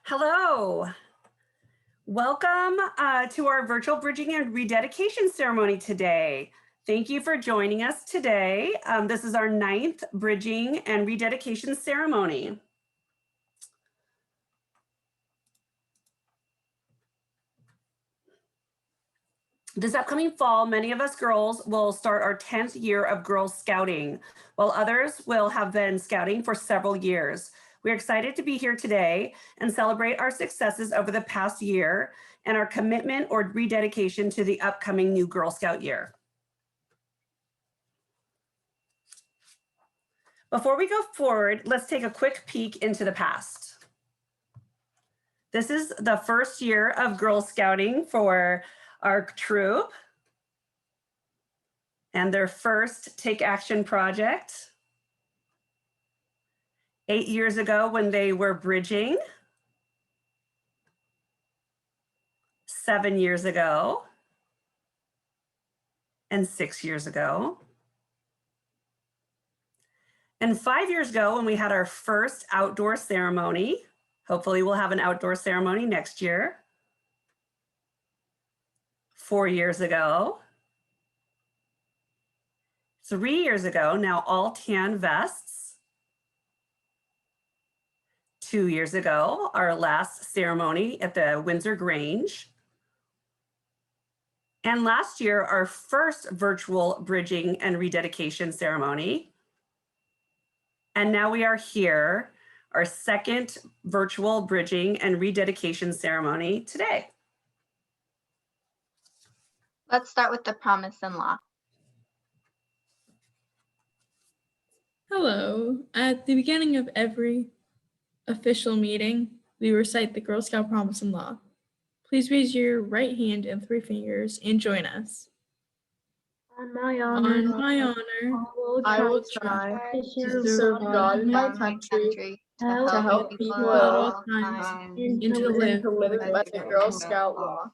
Hello. Welcome to our virtual bridging and rededication ceremony today. Thank you for joining us today. This is our 9th bridging and rededication ceremony. This upcoming fall, many of us girls will start our 10th year of Girl Scouting, while others will have been scouting for several years. We're excited to be here today and celebrate our successes over the past year and our commitment or rededication to the upcoming new Girl Scout year. Before we go forward, let's take a quick peek into the past. This is the first year of Girl Scouting for our troop and their first Take Action project. 8 years ago when they were bridging. 7 years ago. And 6 years ago. And 5 years ago when we had our first outdoor ceremony. Hopefully we'll have an outdoor ceremony next year. 4 years ago. 3 years ago, now all tan vests. 2 years ago, our last ceremony at the Windsor Grange. And last year, our first virtual bridging and rededication ceremony. And now we are here, our second virtual bridging and rededication ceremony today. Let's start with the promise and law. Hello. At the beginning of every official meeting, we recite the Girl Scout Promise and Law. Please raise your right hand and 3 fingers and join us. On my honor, I will try to serve God and my country, to help people at all times, and to live by the Girl Scout law.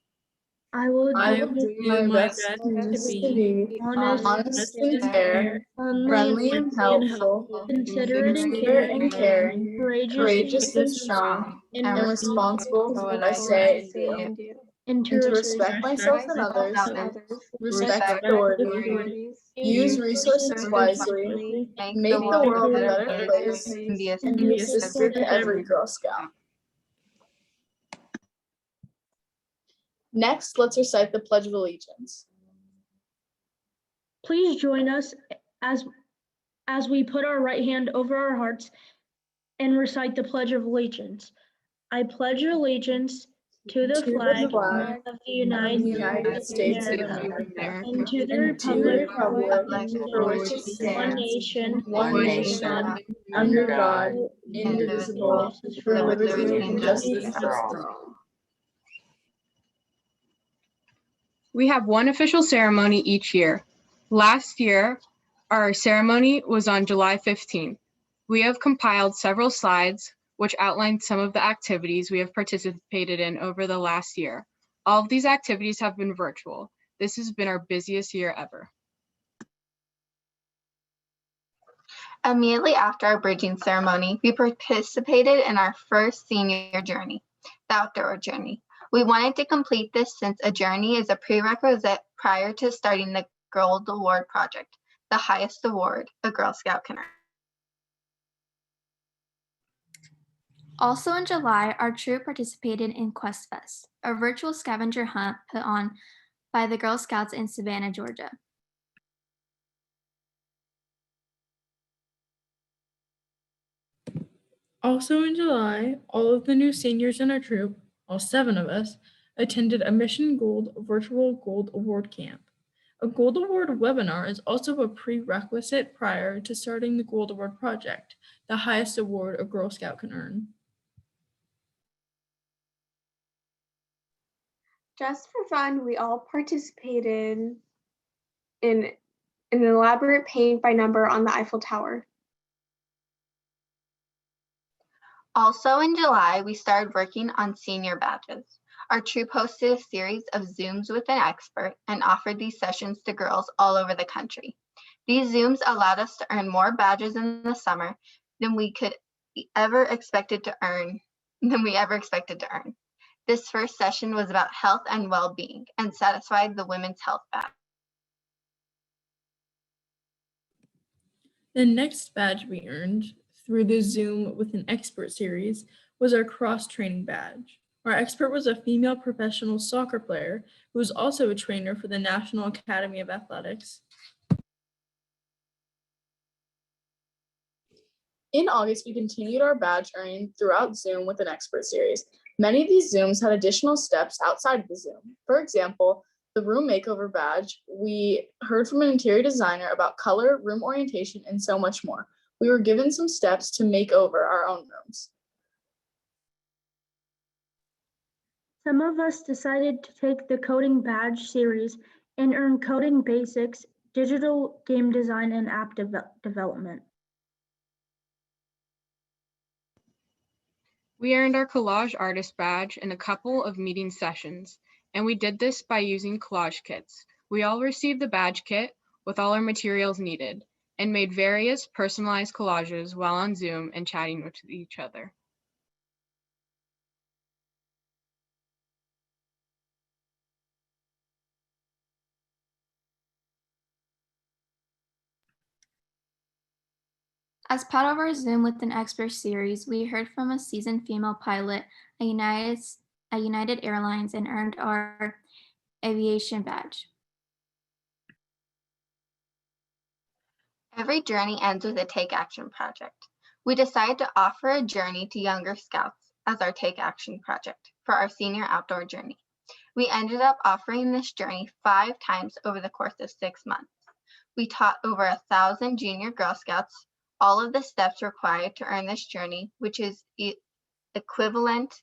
I will do my best to be honest and fair, friendly friendly and helpful, considerate and caring, courageous and and strong, and and responsible for what I say and do. And to respect myself and others, respect authorities, use resources wisely, make the world a better place, and be a sister to every Girl Scout. Next, let's recite the Pledge of Allegiance. Please join us as we put our right hand over our hearts and recite the Pledge of Allegiance. I pledge allegiance to the flag of the United States of America and to the republic for which it stands, one nation, under God, indivisible, with liberty and justice for all. We have one official ceremony each year. Last year, our ceremony was on July 15th. We have compiled several slides which outline some of the activities we have participated in over the last year. All of these activities have been virtual. This has been our busiest year ever. Immediately after our bridging ceremony, we participated in our first senior journey, the outdoor journey. We wanted to complete this since a journey is a prerequisite prior to starting the Gold Award project, the highest award a Girl Scout can earn. Also in July, our troop participated in Quest Fest, a virtual scavenger hunt put on by the Girl Scouts in Savannah, Georgia. Also in July, all of the new seniors in our troop, all 7 of us, attended a Mission Gold virtual Gold Award camp. A Gold Award webinar is also a prerequisite prior to starting the Gold Award project, the highest award a Girl Scout can earn. Just for fun, we all participated in an elaborate paint by number on the Eiffel Tower. Also in July, we started working on senior badges. Our troop hosted a series of Zooms with an expert and offered these sessions to girls all over the country. These Zooms allowed us to earn more badges in the summer than we could ever expected to earn than we ever expected to earn. This first session was about health and well-being and satisfied the Women's Health badge. The next badge we earned through the Zoom with an Expert series was our cross-training badge. Our expert was a female professional soccer player who was also a trainer for the National Academy of Athletics. In August, we continued our badge earning throughout Zoom with an Expert series. Many of these Zooms had additional steps outside of the Zoom. For example, the room makeover badge, we heard from an interior designer about color, room orientation, and so much more. We were given some steps to make over our own rooms. Some of us decided to take the coding badge series and earn coding basics, digital game design, and app development. We earned our collage artist badge in a couple of meeting sessions, and we did this by using collage kits. We all received the badge kit with all our materials needed and made various personalized collages while on Zoom and chatting with each other. As part of our Zoom with an Expert series, we heard from a seasoned female pilot at United Airlines and earned our aviation badge. Every journey ends with a Take Action project. We decided to offer a journey to younger scouts as our Take Action project for our senior outdoor journey. We ended up offering this journey 5 times over the course of 6 months. We taught over 1,000 junior Girl Scouts all of the steps required to earn this journey, which is equivalent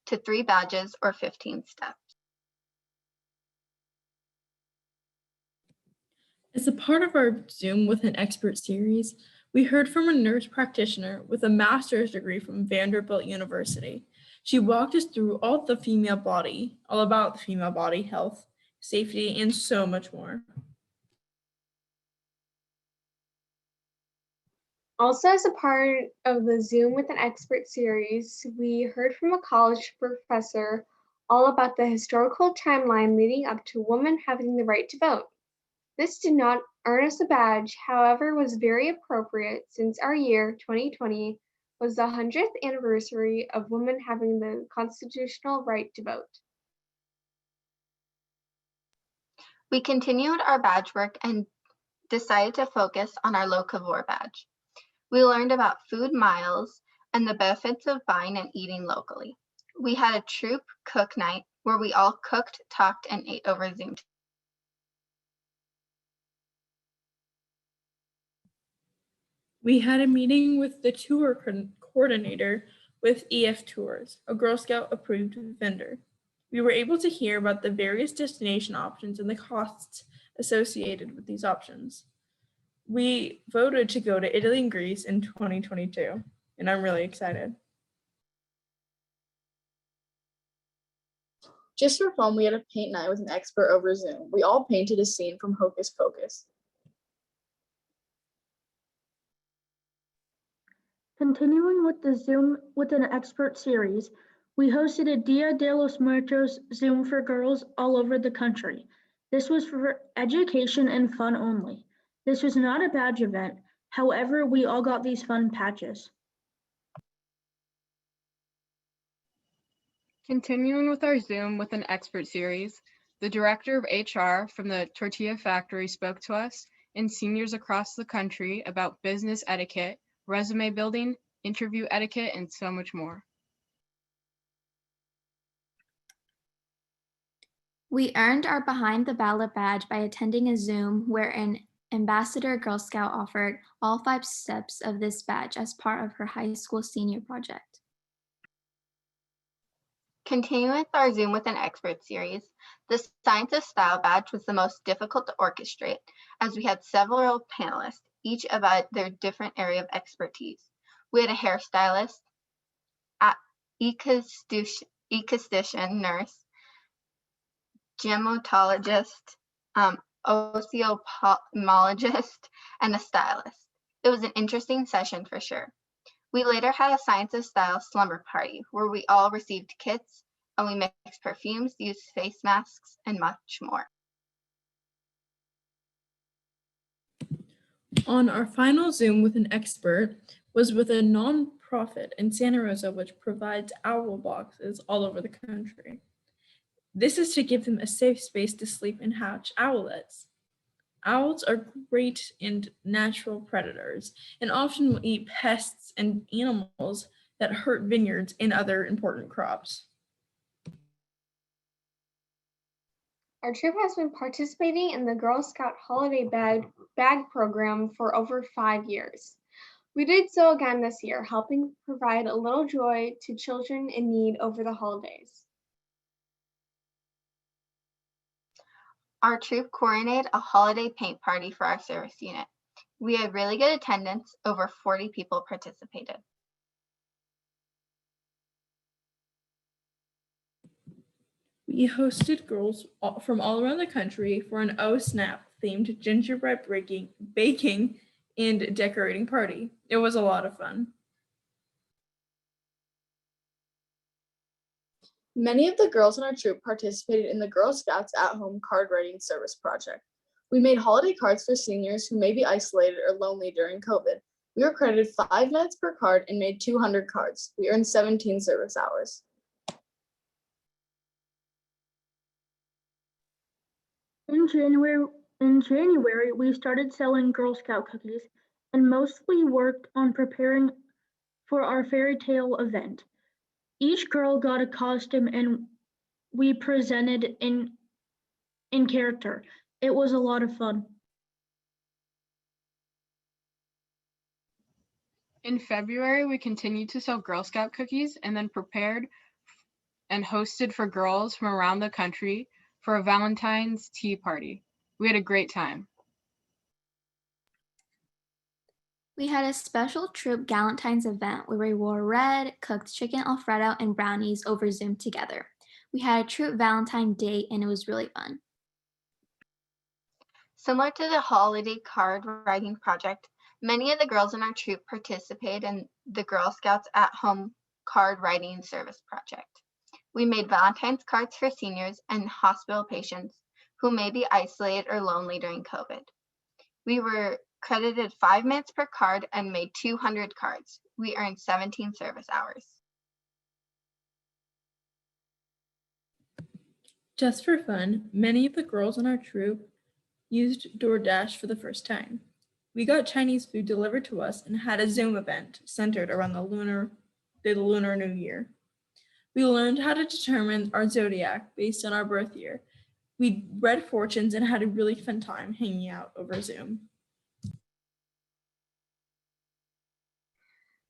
to 3 badges or 15 steps. As a part of our Zoom with an Expert series, we heard from a nurse practitioner with a master's degree from Vanderbilt University. She walked us through all about the female body, health, safety, and so much more. Also, as a part of the Zoom with an Expert series, we heard from a college professor all about the historical timeline leading up to women having the right to vote. This did not earn us a badge, however, was very appropriate since our year, 2020, was the 100th anniversary of women having the constitutional right to vote. We continued our badge work and decided to focus on our locavore badge. We learned about food miles and the benefits of buying and eating locally. We had a troop cook night where we all cooked, talked, and ate over Zoom. We had a meeting with the tour coordinator with EF Tours, a Girl Scout approved vendor. We were able to hear about the various destination options and the costs associated with these options. We voted to go to Italy and Greece in 2022, and I'm really excited. Just for fun, we had a paint night with an expert over Zoom. We all painted a scene from Hocus Pocus. Continuing with the Zoom with an Expert series, we hosted a Dia de los Muertos Zoom for girls all over the country. This was for education and fun only. This was not a badge event. However, we all got these fun patches. Continuing with our Zoom with an Expert series, the director of HR from the Tortilla Factory spoke to us and seniors across the country about business etiquette, resume building, interview etiquette, and so much more. We earned our Behind the Ballot badge by attending a Zoom where an Ambassador Girl Scout offered all 5 steps of this badge as part of her high school senior project. Continuing with our Zoom with an Expert series, the Science of Style badge was the most difficult to orchestrate as we had several panelists, each about their different area of expertise. We had a hairstylist, ecostician nurse, gematologist, osteopologist, and a stylist. It was an interesting session for sure. We later had a sciences-style slumber party where we all received kits and we mixed perfumes, used face masks, and much more. On our final Zoom with an expert was with a nonprofit in Santa Rosa, which provides owl boxes all over the country. This is to give them a safe space to sleep and hatch owlets. Owls are great and natural predators and often will eat pests and animals that hurt vineyards and other important crops. Our troop has been participating in the Girl Scout Holiday Bag program for over 5 years. We did so again this year, helping provide a little joy to children in need over the holidays. Our troop coordinated a holiday paint party for our service unit. We had really good attendance, over 40 people participated. We hosted girls from all around the country for an Oh Snap themed gingerbread baking and decorating party. It was a lot of fun. Many of the girls in our troop participated in the Girl Scouts at Home card writing service project. We made holiday cards for seniors who may be isolated or lonely during COVID. We were credited 5 minutes per card and made 200 cards. We earned 17 service hours. In January, we started selling Girl Scout cookies and mostly worked on preparing for our fairy tale event. Each girl got a costume and we presented in character. It was a lot of fun. In February, we continued to sell Girl Scout cookies and then prepared and hosted for girls from around the country for a Valentine's tea party. We had a great time. We had a special troop Galentine's event where we wore red, cooked chicken Alfredo, and brownies over Zoom together. We had a troop Valentine date and it was really fun. Similar to the holiday card writing project, many of the girls in our troop participated in the Girl Scouts at Home card writing service project. We made Valentine's cards for seniors and hospital patients who may be isolated or lonely during COVID. We were credited 5 minutes per card and made 200 cards. We earned 17 service hours. Just for fun, many of the girls in our troop used DoorDash for the first time. We got Chinese food delivered to us and had a Zoom event centered around the Lunar New Year. We learned how to determine our zodiac based on our birth year. We read fortunes and had a really fun time hanging out over Zoom.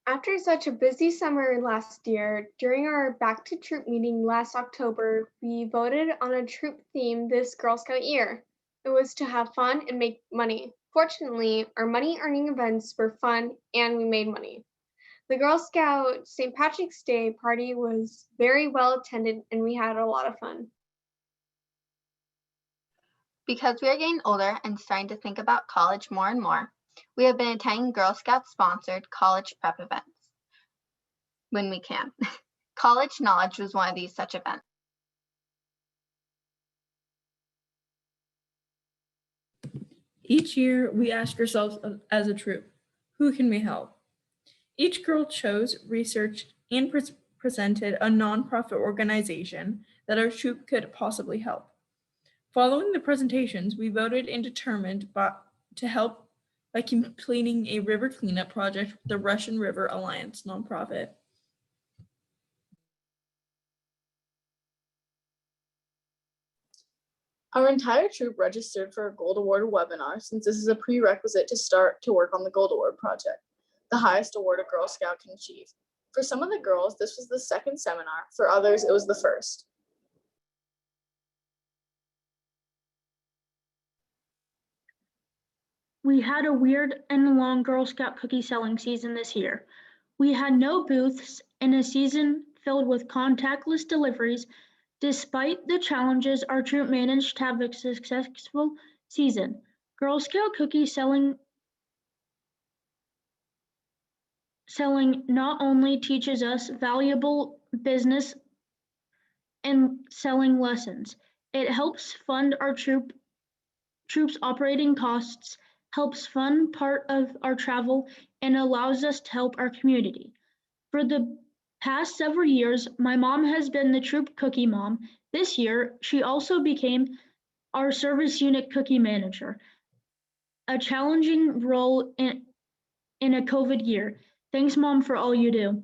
After such a busy summer last year, during our Back to Troop meeting last October, we voted on a troop theme this Girl Scout year. It was to have fun and make money. Fortunately, our money earning events were fun and we made money. The Girl Scout St. Patrick's Day party was very well attended and we had a lot of fun. Because we are getting older and starting to think about college more and more, we have been attending Girl Scout sponsored college prep events when we can. College Knowledge was one of these such events. Each year, we ask ourselves as a troop, who can we help? Each girl chose, researched, and presented a nonprofit organization that our troop could possibly help. Following the presentations, we voted and determined to help by completing a river cleanup project with the Russian River Alliance nonprofit. Our entire troop registered for a Gold Award webinar since this is a prerequisite to start to work on the Gold Award project, the highest award a Girl Scout can achieve. For some of the girls, this was the second seminar. For others, it was the first. We had a weird and long Girl Scout cookie selling season this year. We had no booths and a season filled with contactless deliveries. Despite the challenges, our troop managed to have a successful season. Girl Scout cookie selling selling not only teaches us valuable business and selling lessons, it helps fund our troops' operating costs, helps fund part of our travel, and allows us to help our community. For the past several years, my mom has been the troop cookie mom. This year, she also became our service unit cookie manager, a challenging role in a COVID year. Thanks, Mom, for all you do.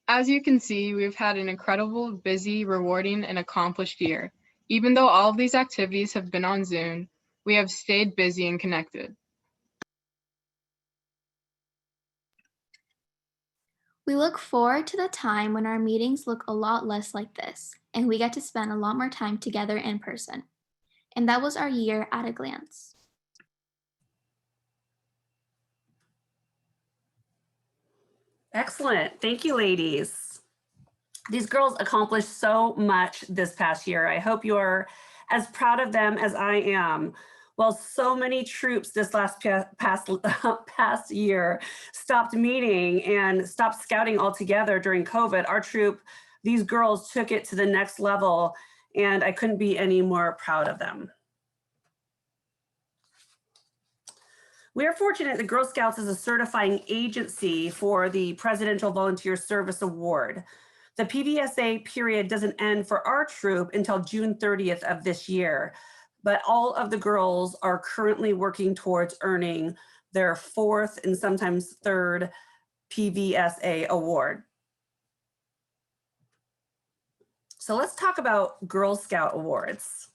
As you can see, we've had an incredible, busy, rewarding, and accomplished year. Even though all of these activities have been on Zoom, we have stayed busy and connected. We look forward to the time when our meetings look a lot less like this, and we get to spend a lot more time together in person. And that was our year at a glance. Excellent. Thank you, ladies. These girls accomplished so much this past year. I hope you are as proud of them as I am. Well, so many troops this past year stopped meeting and stopped scouting altogether during COVID. Our troop, these girls took it to the next level, and I couldn't be any more proud of them. We are fortunate that Girl Scouts is a certifying agency for the Presidential Volunteer Service Award. The PVSA period doesn't end for our troop until June 30th of this year, but all of the girls are currently working towards earning their fourth and sometimes third PVSA award. So let's talk about Girl Scout awards.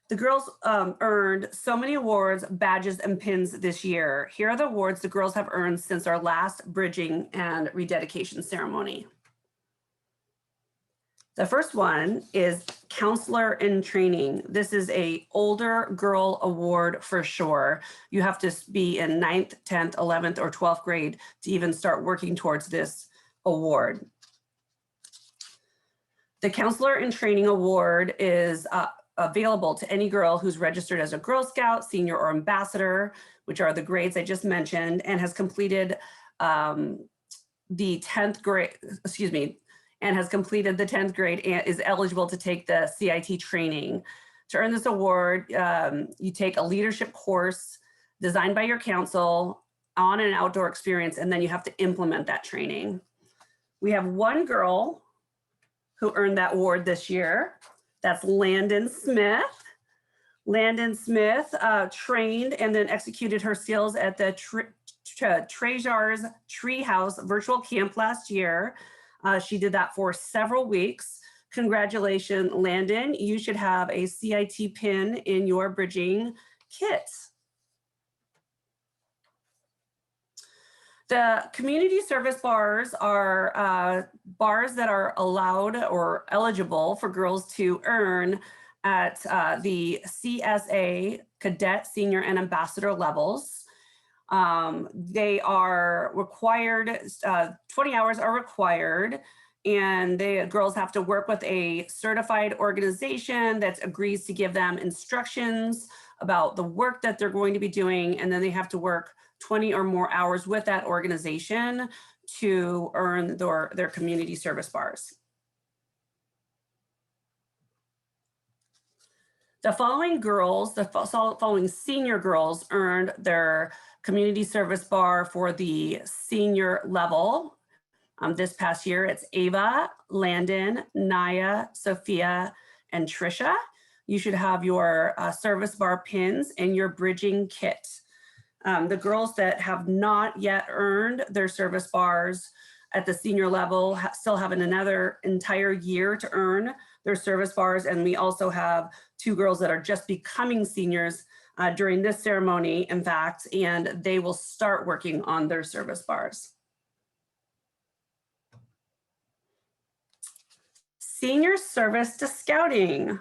The girls earned so many awards, badges, and pins this year. Here are the awards the girls have earned since our last bridging and rededication ceremony. The first one is Counselor in Training. This is an older girl award for sure. You have to be in 9th, 10th, 11th, or 12th grade to even start working towards this award. The Counselor in Training Award is available to any girl who's registered as a Girl Scout, Senior, or Ambassador, which are the grades I just mentioned, and has completed the 10th grade, and has completed the 10th grade and is eligible to take the CIT training. To earn this award, you take a leadership course designed by your council on an outdoor experience, and then you have to implement that training. We have one girl who earned that award this year. That's Landon Smith. Landon Smith trained and then executed her skills at the Treasure's Treehouse virtual camp last year. She did that for several weeks. Congratulations, Landon. You should have a CIT pin in your bridging kit. The community service bars are bars that are allowed or eligible for girls to earn at the CSA, cadet, senior, and ambassador levels. They are required, 20 hours are required, and the girls have to work with a certified organization that agrees to give them instructions about the work that they're going to be doing, and then they have to work 20 or more hours with that organization to earn their community service bars. The following girls, the following senior girls earned their community service bar for the senior level. This past year, it's Ava, Landon, Naya, Sophia, and Trisha. You should have your service bar pins in your bridging kit. The girls that have not yet earned their service bars at the senior level still have another entire year to earn their service bars. And we also have two girls that are just becoming seniors during this ceremony, in fact, and they will start working on their service bars. Senior Service to Scouting.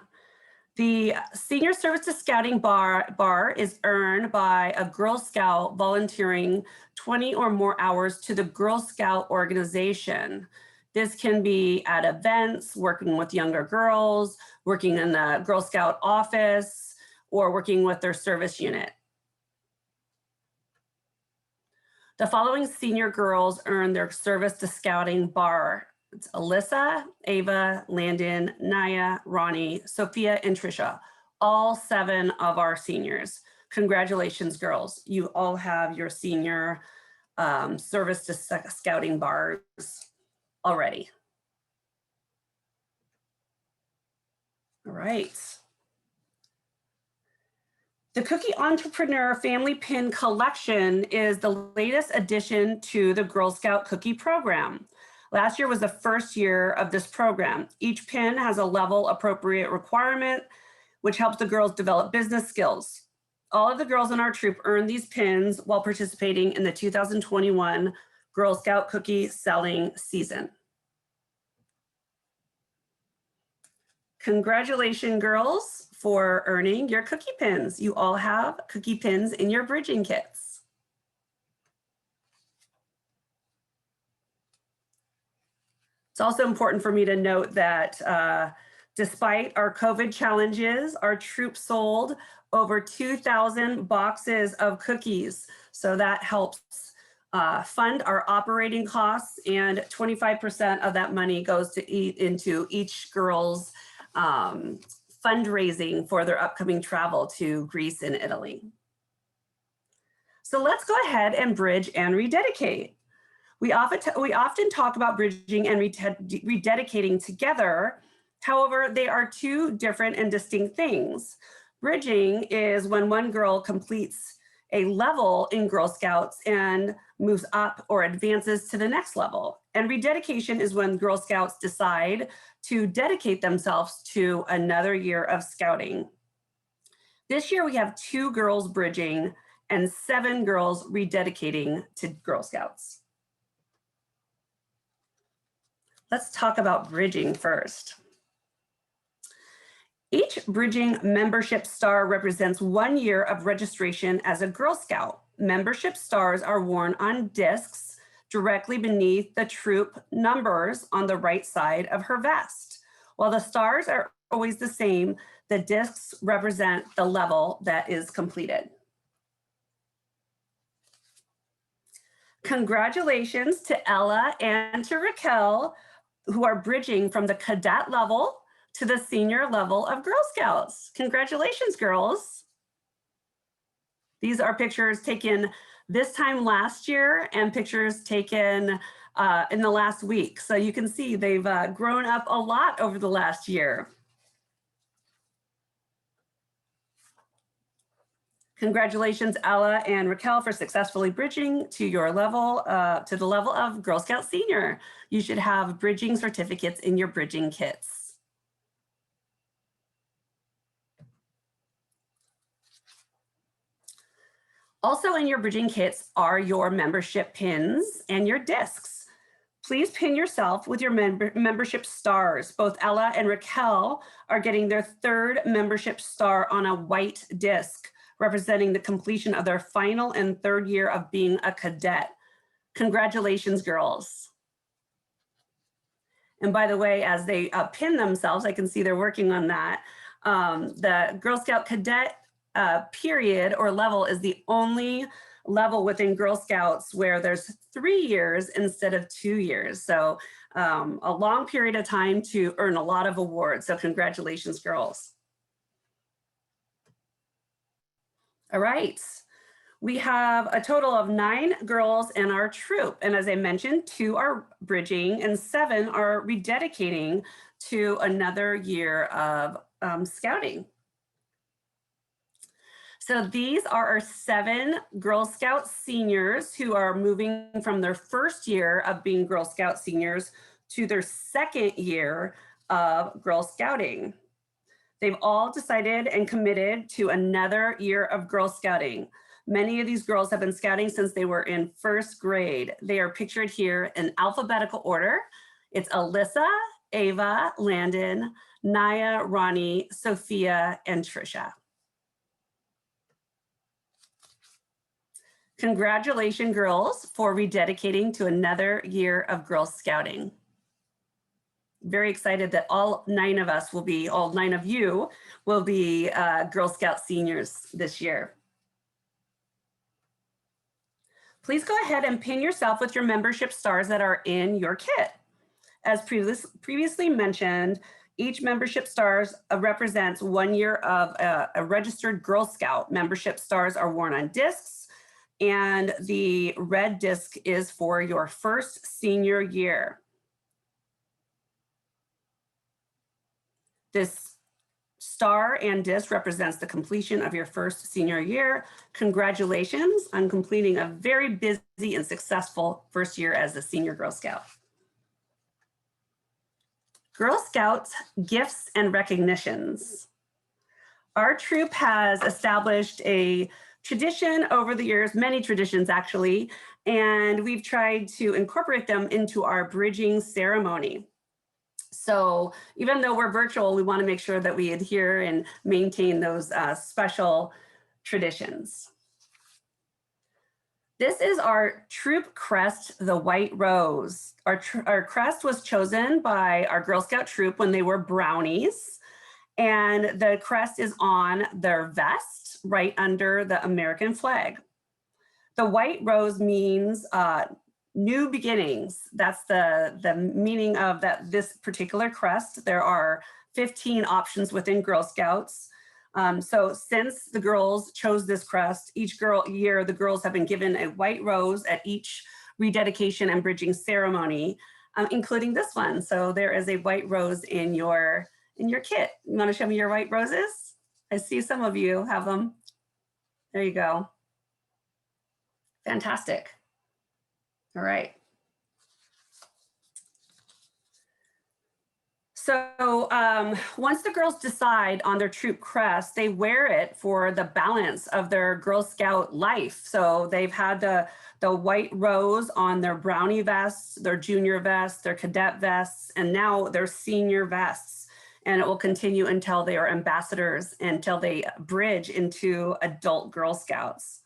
The Senior Service to Scouting bar is earned by a Girl Scout volunteering 20 or more hours to the Girl Scout organization. This can be at events, working with younger girls, working in the Girl Scout office, or working with their service unit. The following senior girls earned their service to scouting bar. It's Alyssa, Ava, Landon, Naya, Ronnie, Sophia, and Trisha, all 7 of our seniors. Congratulations, girls. You all have your senior service to scouting bars already. All right. The Cookie Entrepreneur Family Pin Collection is the latest addition to the Girl Scout Cookie Program. Last year was the first year of this program. Each pin has a level appropriate requirement, which helps the girls develop business skills. All of the girls in our troop earned these pins while participating in the 2021 Girl Scout Cookie Selling Season. Congratulations, girls, for earning your cookie pins. You all have cookie pins in your bridging kits. It's also important for me to note that despite our COVID challenges, our troop sold over 2,000 boxes of cookies. So that helps fund our operating costs, and 25% of that money goes to into each girl's fundraising for their upcoming travel to Greece and Italy. So let's go ahead and bridge and rededicate. We often talk about bridging and rededicating together. However, they are 2 different and distinct things. Bridging is when one girl completes a level in Girl Scouts and moves up or advances to the next level. And rededication is when Girl Scouts decide to dedicate themselves to another year of scouting. This year we have 2 girls bridging and 7 girls rededicating to Girl Scouts. Let's talk about bridging first. Each bridging membership star represents 1 year of registration as a Girl Scout. Membership stars are worn on discs directly beneath the troop numbers on the right side of her vest. While the stars are always the same, the discs represent the level that is completed. Congratulations to Ella and to Raquel, who are bridging from the cadet level to the senior level of Girl Scouts. Congratulations, girls. These are pictures taken this time last year and pictures taken in the last week. So you can see they've grown up a lot over the last year. Congratulations, Ella and Raquel, for successfully bridging to your level, to the level of Girl Scout Senior. You should have bridging certificates in your bridging kits. Also in your bridging kits are your membership pins and your discs. Please pin yourself with your membership stars. Both Ella and Raquel are getting their 3rd membership star on a white disc, representing the completion of their final and 3rd year of being a cadet. Congratulations, girls. And by the way, as they pin themselves, I can see they're working on that. The Girl Scout cadet period or level is the only level within Girl Scouts where there's 3 years instead of 2 years. So a long period of time to earn a lot of awards. So congratulations, girls. All right. We have a total of 9 girls in our troop. And as I mentioned, 2 are bridging and 7 are rededicating to another year of scouting. So these are our 7 Girl Scout seniors who are moving from their 1st year of being Girl Scout seniors to their 2nd year of Girl Scouting. They've all decided and committed to another year of Girl Scouting. Many of these girls have been scouting since they were in 1st grade. They are pictured here in alphabetical order. It's Alyssa, Ava, Landon, Naya, Ronnie, Sophia, and Trisha. Congratulations, girls, for rededicating to another year of Girl Scouting. Very excited that all 9 of us will be, all 9 of you will be Girl Scout seniors this year. Please go ahead and pin yourself with your membership stars that are in your kit. As previously mentioned, each membership stars represents 1 year of a registered Girl Scout. Membership stars are worn on discs, and the red disc is for your first senior year. This star and disc represents the completion of your first senior year. Congratulations on completing a very busy and successful first year as a senior Girl Scout. Girl Scouts gifts and recognitions. Our troop has established a tradition over the years, many traditions actually, and we've tried to incorporate them into our bridging ceremony. So even though we're virtual, we want to make sure that we adhere and maintain those special traditions. This is our troop crest, the white rose. Our crest was chosen by our Girl Scout troop when they were brownies, and the crest is on their vest right under the American flag. The white rose means new beginnings. That's the meaning of this particular crest. There are 15 options within Girl Scouts. So since the girls chose this crest, each year the girls have been given a white rose at each rededication and bridging ceremony, including this one. So there is a white rose in your kit. You want to show me your white roses? I see some of you have them. There you go. Fantastic. All right. So once the girls decide on their troop crest, they wear it for the balance of their Girl Scout life. So they've had the white rose on their brownie vests, their junior vests, their cadet vests, and now their senior vests. And it will continue until they are ambassadors, until they bridge into adult Girl Scouts.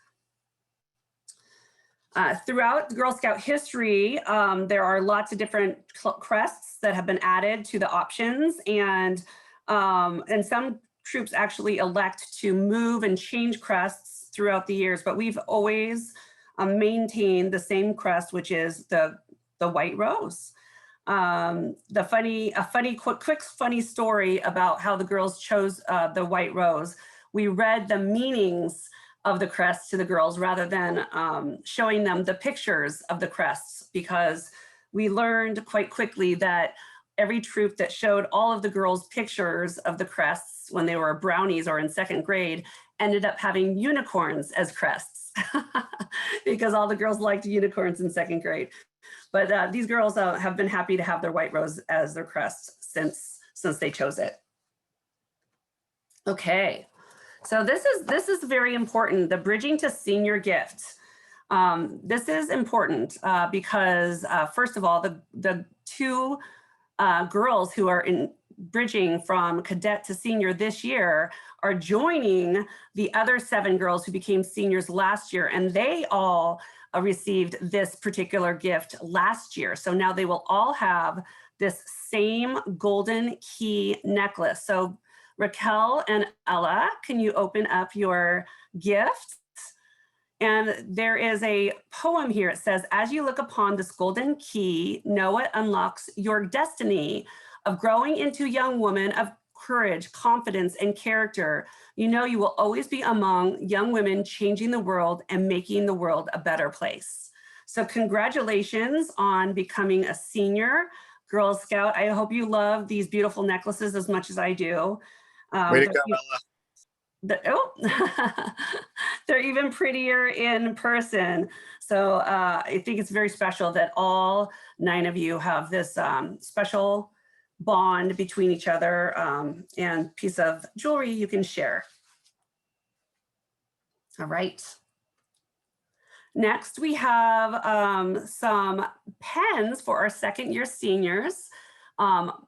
Throughout Girl Scout history, there are lots of different crests that have been added to the options, and some troops actually elect to move and change crests throughout the years, but we've always maintained the same crest, which is the white rose. Quick funny story about how the girls chose the white rose. We read the meanings of the crests to the girls rather than showing them the pictures of the crests, because we learned quite quickly that every troop that showed all of the girls pictures of the crests when they were brownies or in 2nd grade ended up having unicorns as crests because all the girls liked unicorns in 2nd grade. But these girls have been happy to have their white rose as their crest since they chose it. Okay. So this is very important, the bridging to senior gift. This is important because first of all, the two girls who are bridging from cadet to senior this year are joining the other 7 girls who became seniors last year, and they all received this particular gift last year. So now they will all have this same golden key necklace. So Raquel and Ella, can you open up your gift? And there is a poem here. It says, as you look upon this golden key, know it unlocks your destiny of growing into a young woman of courage, confidence, and character. You know you will always be among young women changing the world and making the world a better place. So congratulations on becoming a senior Girl Scout. I hope you love these beautiful necklaces as much as I do. Way to go, Ella. They're even prettier in person. So I think it's very special that all 9 of you have this special bond between each other and piece of jewelry you can share. All right. Next, we have some pens for our 2nd year seniors.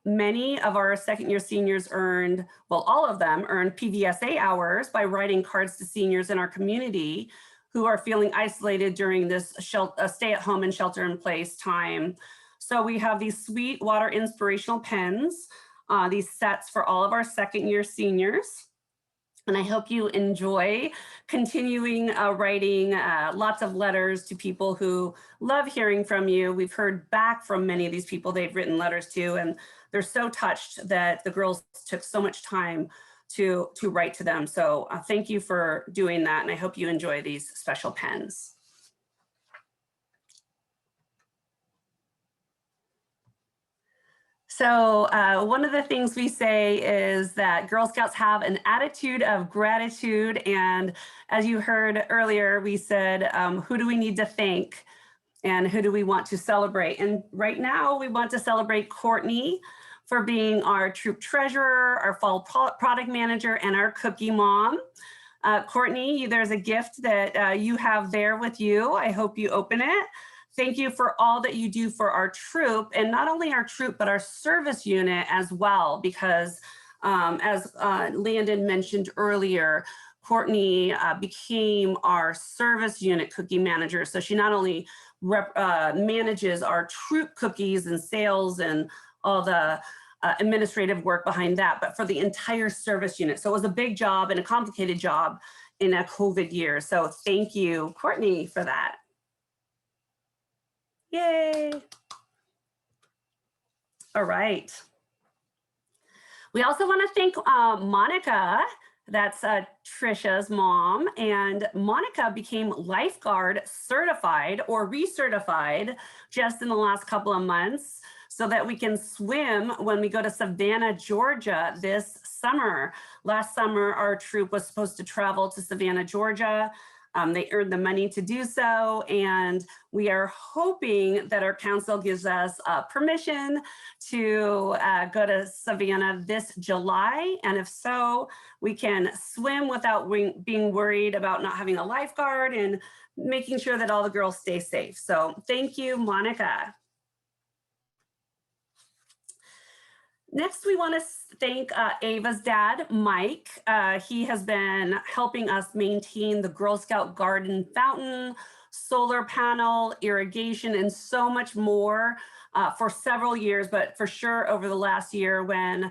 Many of our 2nd year seniors earned, well, all of them earned PVSA hours by writing cards to seniors in our community who are feeling isolated during this stay at home and shelter in place time. So we have these sweet water inspirational pens, these sets for all of our 2nd year seniors. And I hope you enjoy continuing writing lots of letters to people who love hearing from you. We've heard back from many of these people they've written letters to, and they're so touched that the girls took so much time to write to them. So thank you for doing that, and I hope you enjoy these special pens. So one of the things we say is that Girl Scouts have an attitude of gratitude. And as you heard earlier, we said, who do we need to thank and who do we want to celebrate? And right now we want to celebrate Courtney for being our troop treasurer, our fall product manager, and our cookie mom. Courtney, there's a gift that you have there with you. I hope you open it. Thank you for all that you do for our troop, and not only our troop, but our service unit as well, because as Landon mentioned earlier, Courtney became our service unit cookie manager. So she not only manages our troop cookies and sales and all the administrative work behind that, but for the entire service unit. So it was a big job and a complicated job in a COVID year. So thank you, Courtney, for that. Yay. All right. We also want to thank Monica. That's Trisha's mom. And Monica became lifeguard certified or recertified just in the last couple of months so that we can swim when we go to Savannah, Georgia this summer. Last summer, our troop was supposed to travel to Savannah, Georgia. They earned the money to do so, and we are hoping that our council gives us permission to go to Savannah this July, and if so, we can swim without being worried about not having a lifeguard and making sure that all the girls stay safe. So thank you, Monica. Next, we want to thank Ava's dad, Mike. He has been helping us maintain the Girl Scout garden fountain, solar panel, irrigation, and so much more for several years, but for sure over the last year when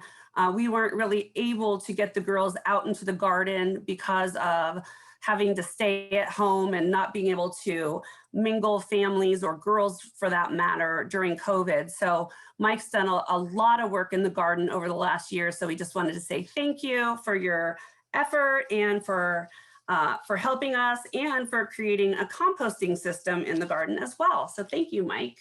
we weren't really able to get the girls out into the garden because of having to stay at home and not being able to mingle families or girls for that matter during COVID. So Mike's done a lot of work in the garden over the last year. So we just wanted to say thank you for your effort and for helping us and for creating a composting system in the garden as well. So thank you, Mike.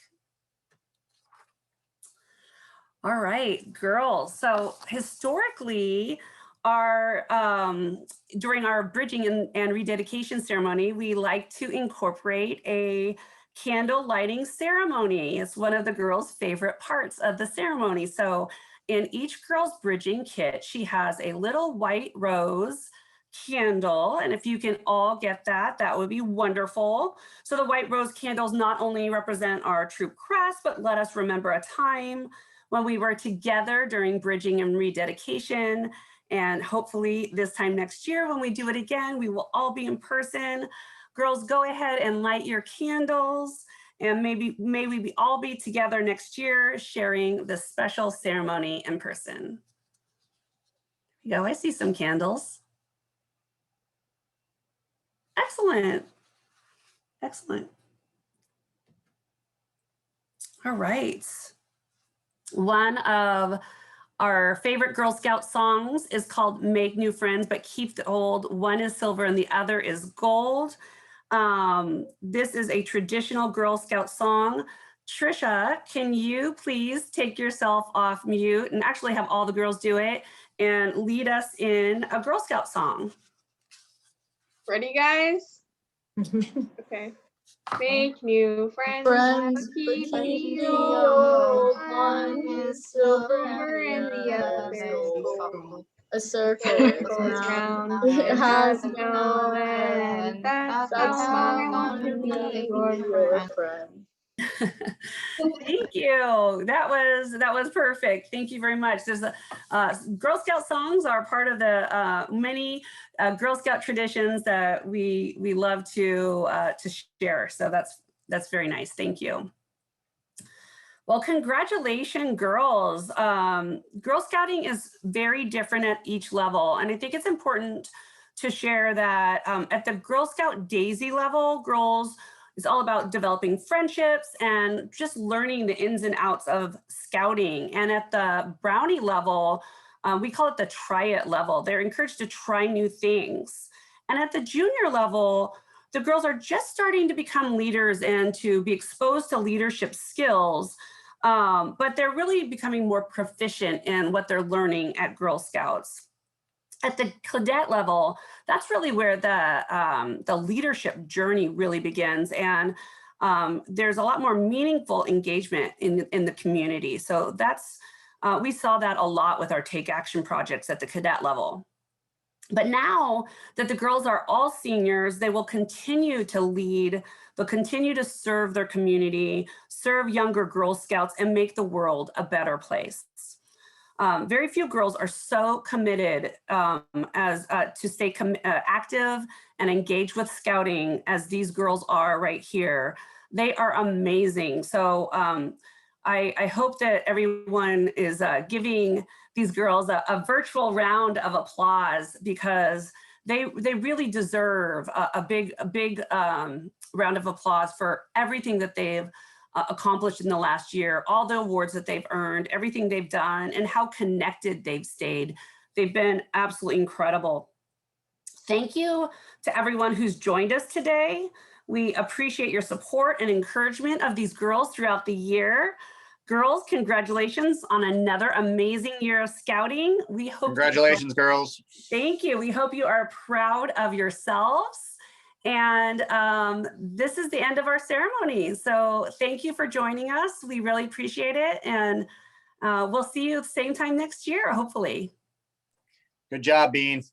All right, girls. So historically, during our bridging and rededication ceremony, we like to incorporate a candle lighting ceremony. It's one of the girls' favorite parts of the ceremony. So in each girl's bridging kit, she has a little white rose candle. And if you can all get that, that would be wonderful. So the white rose candles not only represent our troop crest, but let us remember a time when we were together during bridging and rededication. And hopefully this time next year, when we do it again, we will all be in person. Girls, go ahead and light your candles, and may we all be together next year sharing this special ceremony in person. Yeah, I see some candles. Excellent. Excellent. All right. One of our favorite Girl Scout songs is called Make New Friends, but Keep the Old. One is silver and the other is gold. This is a traditional Girl Scout song. Trisha, can you please take yourself off mute and actually have all the girls do it and lead us in a Girl Scout song? Ready, guys? Okay. Make new friends, keep the old one is silver and the other is gold. A circle Goes round, it has no end. That's how I want to be your friend. Thank you. That was perfect. Thank you very much. There's Girl Scout songs are part of the many Girl Scout traditions that we love to share. So that's very nice. Thank you. Well, congratulations, girls. Girl Scouting is very different at each level. And I think it's important to share that at the Girl Scout Daisy level, girls, it's all about developing friendships and just learning the ins and outs of scouting. And at the Brownie level, we call it the try it level. They're encouraged to try new things. And at the junior level, the girls are just starting to become leaders and to be exposed to leadership skills, but they're really becoming more proficient in what they're learning at Girl Scouts. At the cadet level, that's really where the leadership journey really begins, and there's a lot more meaningful engagement in the community. So that's we saw that a lot with our Take Action projects at the cadet level. But now that the girls are all seniors, they will continue to lead, they'll continue to serve their community, serve younger Girl Scouts, and make the world a better place. Very few girls are so committed to stay active and engaged with scouting as these girls are right here. They are amazing. So I hope that everyone is giving these girls a virtual round of applause, because they really deserve a big round of applause for everything that they've accomplished in the last year, all the awards that they've earned, everything they've done, and how connected they've stayed. They've been absolutely incredible. Thank you to everyone who's joined us today. We appreciate your support and encouragement of these girls throughout the year. Girls, congratulations on another amazing year of scouting. We hope Congratulations, girls. Thank you. We hope you are proud of yourselves. And this is the end of our ceremony. So thank you for joining us. We really appreciate it. And we'll see you at the same time next year, hopefully. Good job, Bean.